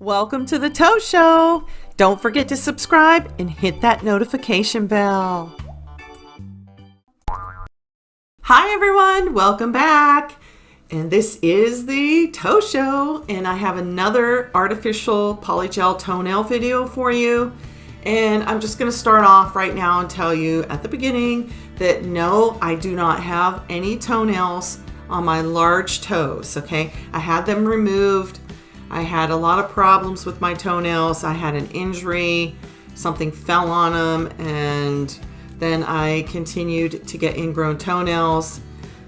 Welcome to the Toe Show. Don't forget to subscribe and hit that notification bell. Hi everyone, welcome back. And this is the Toe Show, and I have another artificial polygel toenail video for you. And I'm just going to start off right now and tell you at the beginning that no, I do not have any toenails on my large toes, okay? I had them removed. I had a lot of problems with my toenails. I had an injury, something fell on them, and then I continued to get ingrown toenails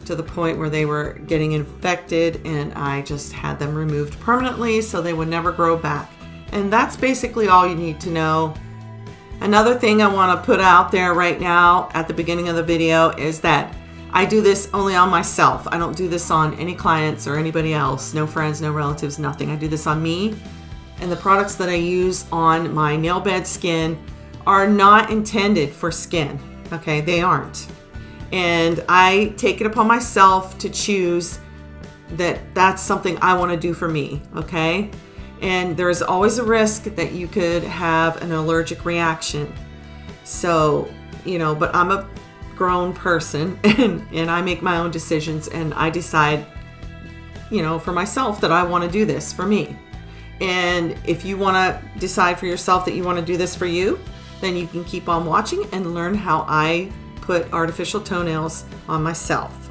to the point where they were getting infected, and I just had them removed permanently so they would never grow back. And that's basically all you need to know. Another thing I want to put out there right now at the beginning of the video is that I do this only on myself. I don't do this on any clients or anybody else. No friends, no relatives, nothing. I do this on me. And the products that I use on my nail bed skin are not intended for skin. Okay, they aren't. And I take it upon myself to choose that that's something I want to do for me. Okay. And there's always a risk that you could have an allergic reaction. So, but I'm a grown person and I make my own decisions, and I decide, for myself that I want to do this for me. And if you want to decide for yourself that you want to do this for you, then you can keep on watching and learn how I put artificial toenails on myself.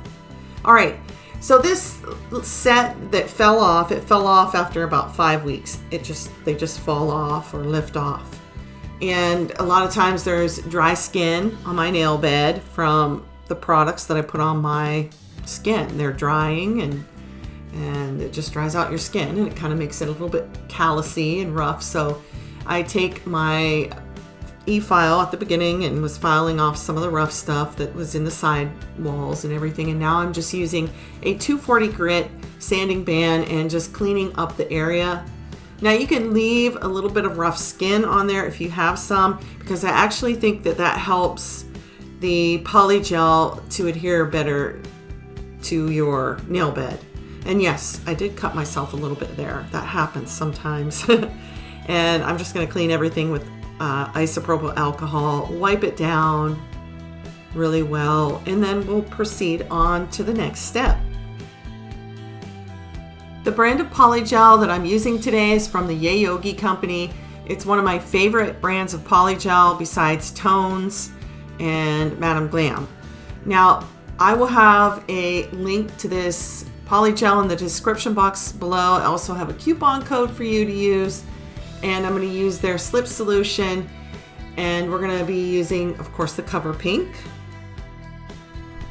All right. So this set that fell off, it fell off after about 5 weeks. They just fall off or lift off. And a lot of times there's dry skin on my nail bed from the products that I put on my skin. They're drying and it just dries out your skin, and it kind of makes it a little bit callousy and rough. So I take my e-file at the beginning and was filing off some of the rough stuff that was in the side walls and everything. And now I'm just using a 240 grit sanding band and just cleaning up the area. Now you can leave a little bit of rough skin on there if you have some, because I actually think that helps the polygel to adhere better to your nail bed. And yes, I did cut myself a little bit there. That happens sometimes. And I'm just going to clean everything with isopropyl alcohol, wipe it down really well, and then we'll proceed on to the next step. The brand of polygel that I'm using today is from the Yayoge company. It's one of my favorite brands of polygel besides Tones and Madam Glam. Now, I will have a link to this polygel in the description box below. I also have a coupon code for you to use, and I'm going to use their slip solution, and we're going to be using, of course, the Cover Pink.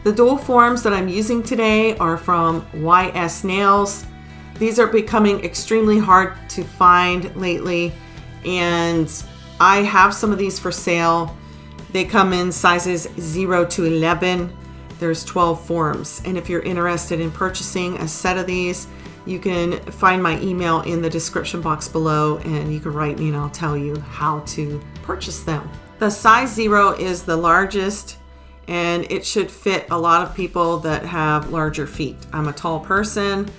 The dual forms that I'm using today are from YS Nails. These are becoming extremely hard to find lately, and I have some of these for sale. They come in sizes 0 to 11. There's 12 forms, and if you're interested in purchasing a set of these, you can find my email in the description box below, and you can write me and I'll tell you how to purchase them. The size 0 is the largest, and it should fit a lot of people that have larger feet. I'm a tall person,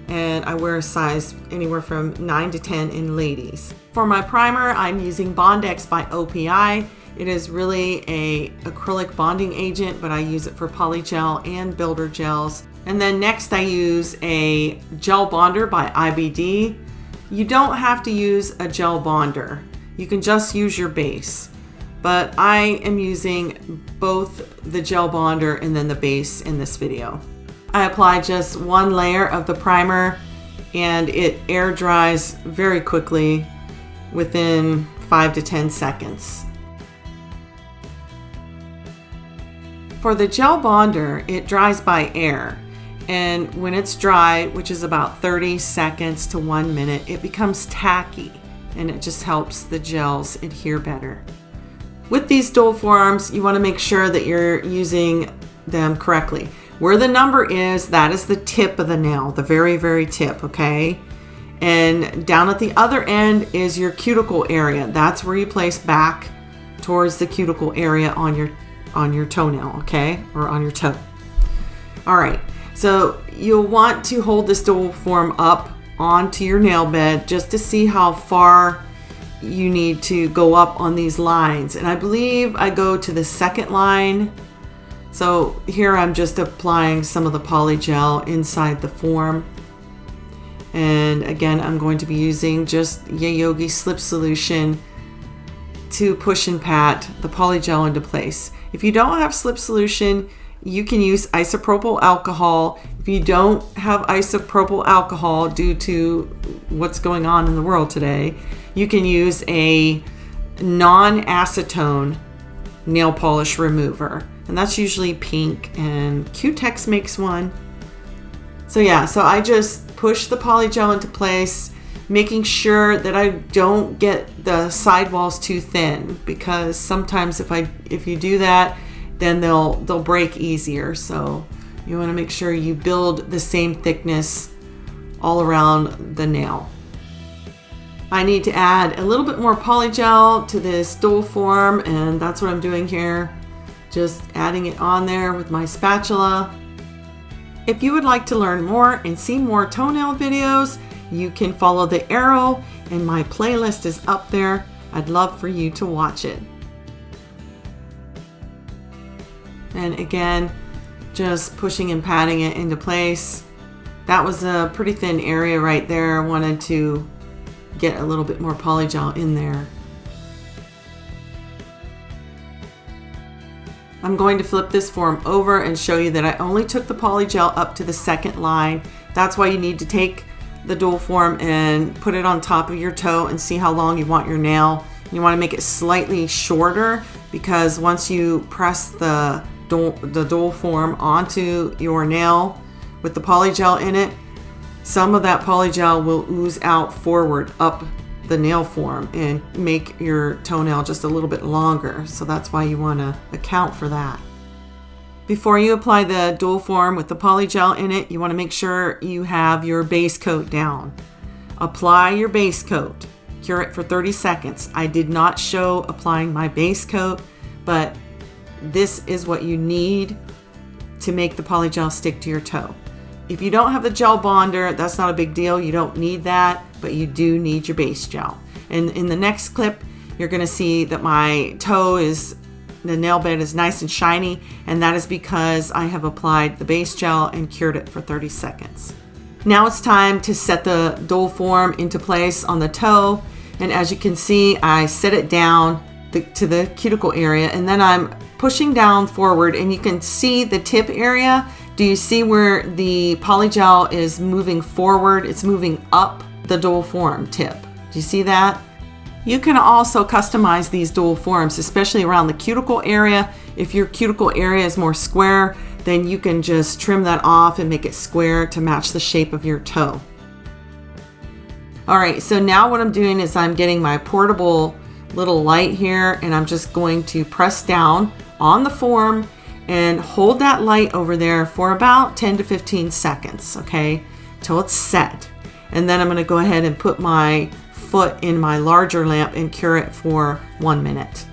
and I wear a size anywhere from 9 to 10 in ladies. For my primer, I'm using Bondex by OPI. It is really a acrylic bonding agent, but I use it for polygel and builder gels. And then next I use a gel bonder by IBD. You don't have to use a gel bonder. You can just use your base. But I am using both the gel bonder and then the base in this video. I apply just one layer of the primer, and it air dries very quickly within 5 to 10 seconds. For the gel bonder, it dries by air, and when it's dry, which is about 30 seconds to 1 minute, it becomes tacky, and it just helps the gels adhere better. With these dual forms, you want to make sure that you're using them correctly. Where the number is, that is the tip of the nail, the very, very tip, okay? And down at the other end is your cuticle area. That's where you place back towards the cuticle area on your toenail, okay? Or on your toe. All right, so you'll want to hold this dual form up onto your nail bed just to see how far you need to go up on these lines. And I believe I go to the second line. So here I'm just applying some of the polygel inside the form. And again, I'm going to be using just Yayoge slip solution to push and pat the polygel into place. If you don't have slip solution, you can use isopropyl alcohol. If you don't have isopropyl alcohol due to what's going on in the world today, you can use a non-acetone nail polish remover. And that's usually pink, and Q-Tex makes one. So yeah, so I just push the polygel into place, making sure that I don't get the sidewalls too thin, because sometimes if you do that, then they'll break easier. So you want to make sure you build the same thickness all around the nail. I need to add a little bit more polygel to this dual form, and that's what I'm doing here. Just adding it on there with my spatula. If you would like to learn more and see more toenail videos, you can follow the arrow, and my playlist is up there. I'd love for you to watch it. And again, just pushing and patting it into place. That was a pretty thin area right there. I wanted to get a little bit more polygel in there. I'm going to flip this form over and show you that I only took the polygel up to the second line. That's why you need to take the dual form and put it on top of your toe and see how long you want your nail. You want to make it slightly shorter, because once you press the dual form onto your nail with the polygel in it, some of that polygel will ooze out forward up the nail form and make your toenail just a little bit longer. So that's why you want to account for that. Before you apply the dual form with the polygel in it, you want to make sure you have your base coat down. Apply your base coat. Cure it for 30 seconds. I did not show applying my base coat, but this is what you need to make the polygel stick to your toe. If you don't have the gel bonder, that's not a big deal. You don't need that, but you do need your base gel. And in the next clip, you're going to see that my the nail bed is nice and shiny, and that is because I have applied the base gel and cured it for 30 seconds. Now it's time to set the dual form into place on the toe. And as you can see, I set it down to the cuticle area, and then I'm pushing down forward, and you can see the tip area. Do you see where the polygel is moving forward? It's moving up the dual form tip. Do you see that? You can also customize these dual forms, especially around the cuticle area. If your cuticle area is more square, then you can just trim that off and make it square to match the shape of your toe. All right, so now what I'm doing is I'm getting my portable little light here, and I'm just going to press down on the form and hold that light over there for about 10 to 15 seconds, okay, till it's set. And then I'm going to go ahead and put my foot in my larger lamp and cure it for 1 minute.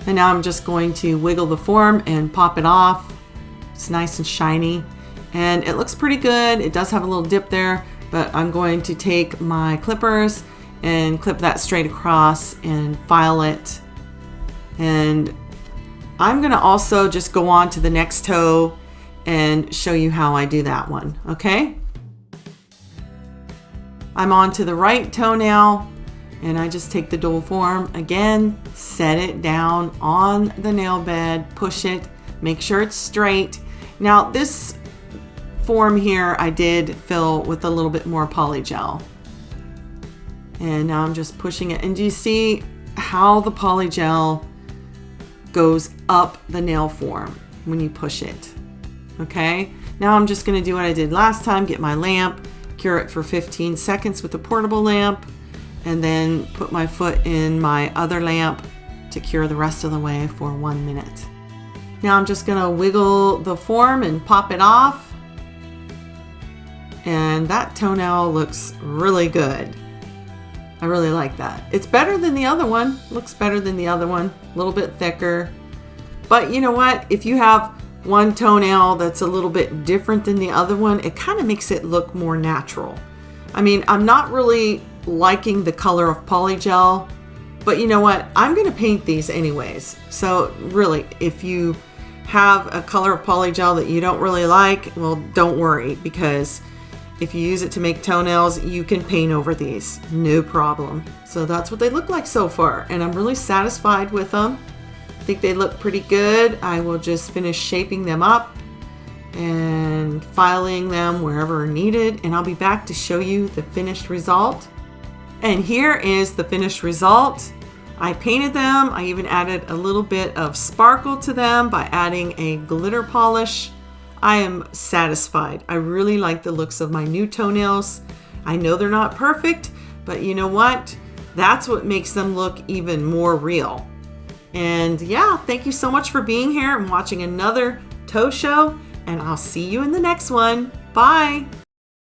And now I'm just going to wiggle the form and pop it off. It's nice and shiny, and it looks pretty good. It does have a little dip there, but I'm going to take my clippers and clip that straight across and file it. And I'm going to also just go on to the next toe and show you how I do that one, okay? I'm on to the right toenail, and I just take the dual form again, set it down on the nail bed, push it, make sure it's straight. Now this form here I did fill with a little bit more polygel, and now I'm just pushing it. And do you see how the polygel goes up the nail form when you push it? Okay, now I'm just going to do what I did last time, get my lamp, cure it for 15 seconds with the portable lamp, and then put my foot in my other lamp to cure the rest of the way for 1 minute. Now I'm just going to wiggle the form and pop it off, and that toenail looks really good. I really like that. It's better than the other one. Looks better than the other one. A little bit thicker. But you know what? If you have one toenail that's a little bit different than the other one, it kind of makes it look more natural. I mean, I'm not really liking the color of Polygel, but you know what? I'm going to paint these anyways. So really, if you have a color of Polygel that you don't really like, well, don't worry, because if you use it to make toenails, you can paint over these, no problem. So that's what they look like so far, and I'm really satisfied with them. I think they look pretty good. I will just finish shaping them up and filing them wherever needed, and I'll be back to show you the finished result. And here is the finished result. I painted them. I even added a little bit of sparkle to them by adding a glitter polish. I am satisfied. I really like the looks of my new toenails. I know they're not perfect, but you know what? That's what makes them look even more real. And yeah, thank you so much for being here and watching another toe show, and I'll see you in the next one. Bye.